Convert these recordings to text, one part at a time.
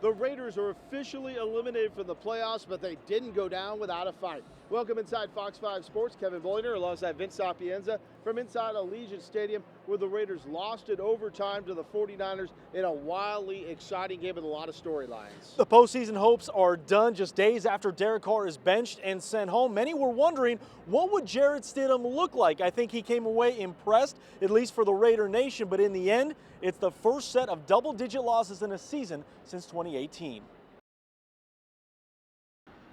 The Raiders are officially eliminated from the playoffs, but they didn't go down without a fight. Welcome inside Fox 5 Sports. Kevin Boyner alongside Vince Sapienza from inside Allegiant Stadium, where the Raiders lost in overtime to the 49ers in a wildly exciting game with a lot of storylines. The postseason hopes are done just days after Derek Carr is benched and sent home. Many were wondering, what would Jarrett Stidham look like? I think he came away impressed, at least for the Raider Nation, but in the end, it's the first set of double-digit losses in a season since 2018.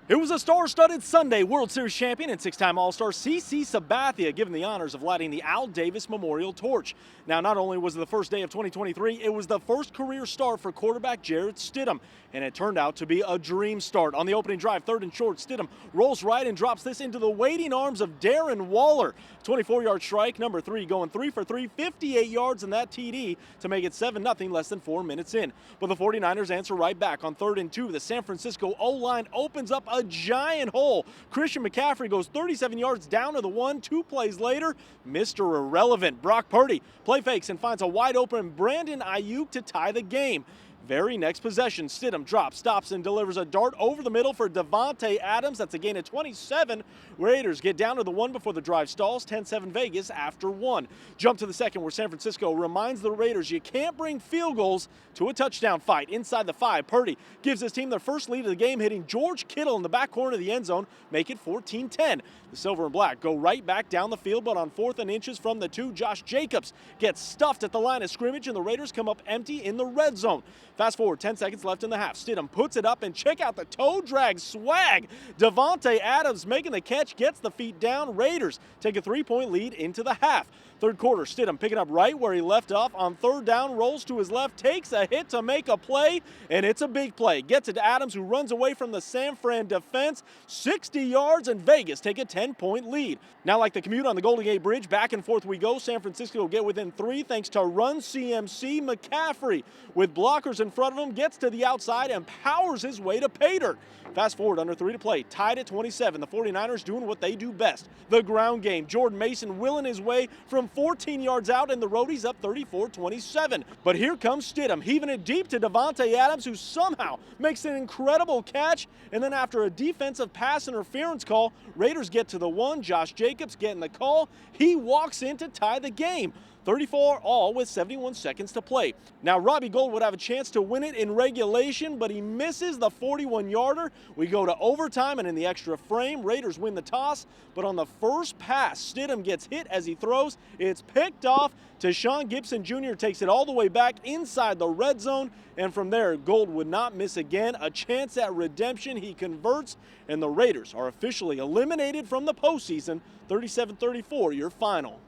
It was a star-studded Sunday. World Series champion and six-time All-Star CC Sabathia given the honors of lighting the Al Davis Memorial Torch. Now, not only was it the first day of 2023, it was the first career start for quarterback Jarrett Stidham, and it turned out to be a dream start. On the opening drive, 3rd and short, Stidham rolls right and drops this into the waiting arms of Darren Waller. 24-yard strike, number 3, going 3 for 3, 58 yards in that TD to make it 7-0 less than 4 minutes in. But the 49ers answer right back on 3rd and 2. The San Francisco O-line opens up a giant hole. Christian McCaffrey goes 37 yards down to the 1. 2 plays later, Mr. Irrelevant Brock Purdy play fakes and finds a wide open Brandon Ayuk to tie the game. Very next possession, Stidham drops, stops, and delivers a dart over the middle for Davante Adams. That's a gain of 27. Raiders get down to the 1 before the drive stalls. 10-7 Vegas after 1. Jump to the second, where San Francisco reminds the Raiders you can't bring field goals to a touchdown fight. Inside the 5, Purdy gives his team their first lead of the game, hitting George Kittle in the back corner of the end zone, make it 14-10. The Silver and Black go right back down the field, but on 4th and inches from the 2, Josh Jacobs gets stuffed at the line of scrimmage, and the Raiders come up empty in the red zone. Fast forward, 10 seconds left in the half. Stidham puts it up, and check out the toe drag swag. Davante Adams making the catch, gets the feet down. Raiders take a 3-point lead into the half. Third quarter, Stidham picking up right where he left off on 3rd down, rolls to his left, takes a hit to make a play, and it's a big play. Gets it to Adams, who runs away from the San Fran defense. 60 yards, and Vegas take a 10-point lead. Now, like the commute on the Golden Gate Bridge, back and forth we go. San Francisco will get within 3 thanks to Run CMC. McCaffrey, with blockers in front of him, gets to the outside and powers his way to pay dirt. Fast forward, under 3 to play, tied at 27. The 49ers doing what they do best, the ground game. Jordan Mason willing his way from 14 yards out, and the Roadies up 34-27. But here comes Stidham, heaving it deep to Davante Adams, who somehow makes an incredible catch. And then after a defensive pass interference call, Raiders get to the 1. Josh Jacobs getting the call. He walks in to tie the game. 34 all with 71 seconds to play. Now, Robbie Gould would have a chance to win it in regulation, but he misses the 41-yarder. We go to overtime, and in the extra frame, Raiders win the toss. But on the first pass, Stidham gets hit as he throws. It's picked off. Tashawn Gibson Jr. takes it all the way back inside the red zone, and from there, Gould would not miss again. A chance at redemption. He converts, and the Raiders are officially eliminated from the postseason. 37-34, your final.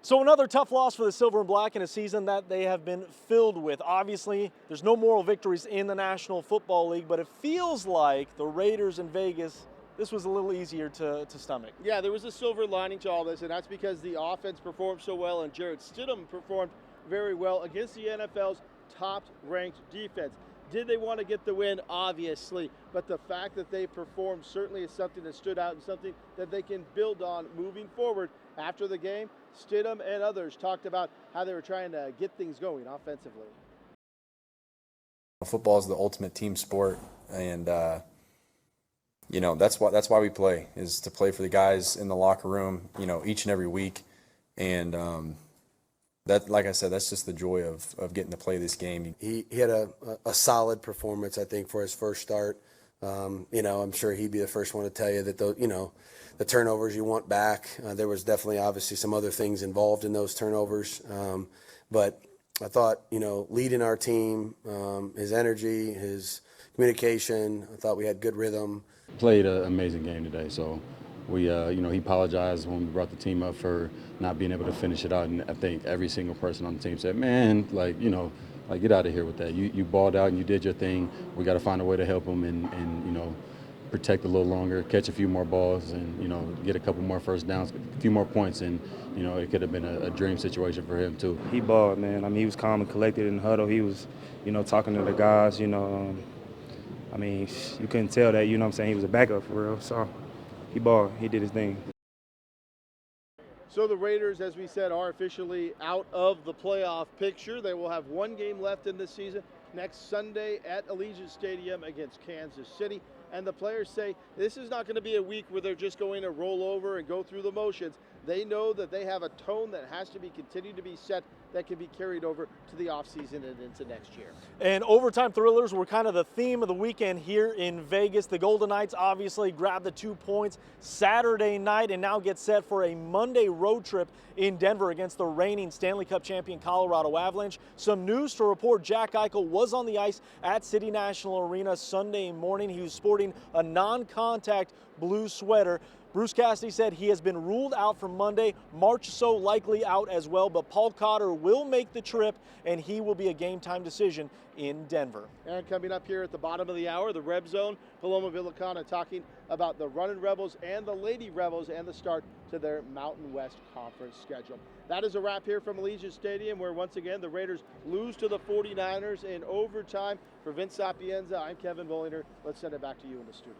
So another tough loss for the Silver and Black in a season that they have been filled with. Obviously, there's no moral victories in the National Football League, but it feels like the Raiders in Vegas, this was a little easier to stomach. Yeah, there was a silver lining to all this, and that's because the offense performed so well, and Jarrett Stidham performed very well against the NFL's top-ranked defense. Did they want to get the win? Obviously. But the fact that they performed certainly is something that stood out and something that they can build on moving forward. After the game, Stidham and others talked about how they were trying to get things going offensively. Football is the ultimate team sport, and that's why we play, is to play for the guys in the locker room, each and every week. And that, like I said, that's just the joy of getting to play this game. He had a solid performance, I think, for his first start. I'm sure he'd be the first one to tell you that the turnovers you want back. There was definitely, obviously, some other things involved in those turnovers. But I thought, leading our team, his energy, his communication, I thought we had good rhythm. Played an amazing game today, so we, he apologized when we brought the team up for not being able to finish it out, and I think every single person on the team said, man, get out of here with that. You balled out and you did your thing. We got to find a way to help him and protect a little longer, catch a few more balls, and get a couple more first downs, a few more points, and it could have been a dream situation for him too. He balled, man. I mean, he was calm and collected in the huddle. He was, talking to the guys. You couldn't tell that. He was a backup for real. So he balled. He did his thing. So the Raiders, as we said, are officially out of the playoff picture. They will have one game left in this season next Sunday at Allegiant Stadium against Kansas City. And the players say this is not going to be a week where they're just going to roll over and go through the motions. They know that they have a tone that has to be continued to be set that can be carried over to the offseason and into next year. And overtime thrillers were kind of the theme of the weekend here in Vegas. The Golden Knights obviously grabbed the 2 points Saturday night and now get set for a Monday road trip in Denver against the reigning Stanley Cup champion Colorado Avalanche. Some news to report: Jack Eichel was on the ice at City National Arena Sunday morning. He was sporting a non-contact blue sweater. Bruce Cassidy said he has been ruled out for Monday. Marchessault likely out as well, but Paul Cotter will make the trip, and he will be a game-time decision in Denver. And coming up here at the bottom of the hour, the Red Zone, Paloma Villicana talking about the Runnin' Rebels and the Lady Rebels and the start to their Mountain West Conference schedule. That is a wrap here from Allegiant Stadium, where once again the Raiders lose to the 49ers in overtime. For Vince Sapienza, I'm Kevin Bollinger. Let's send it back to you in the studio.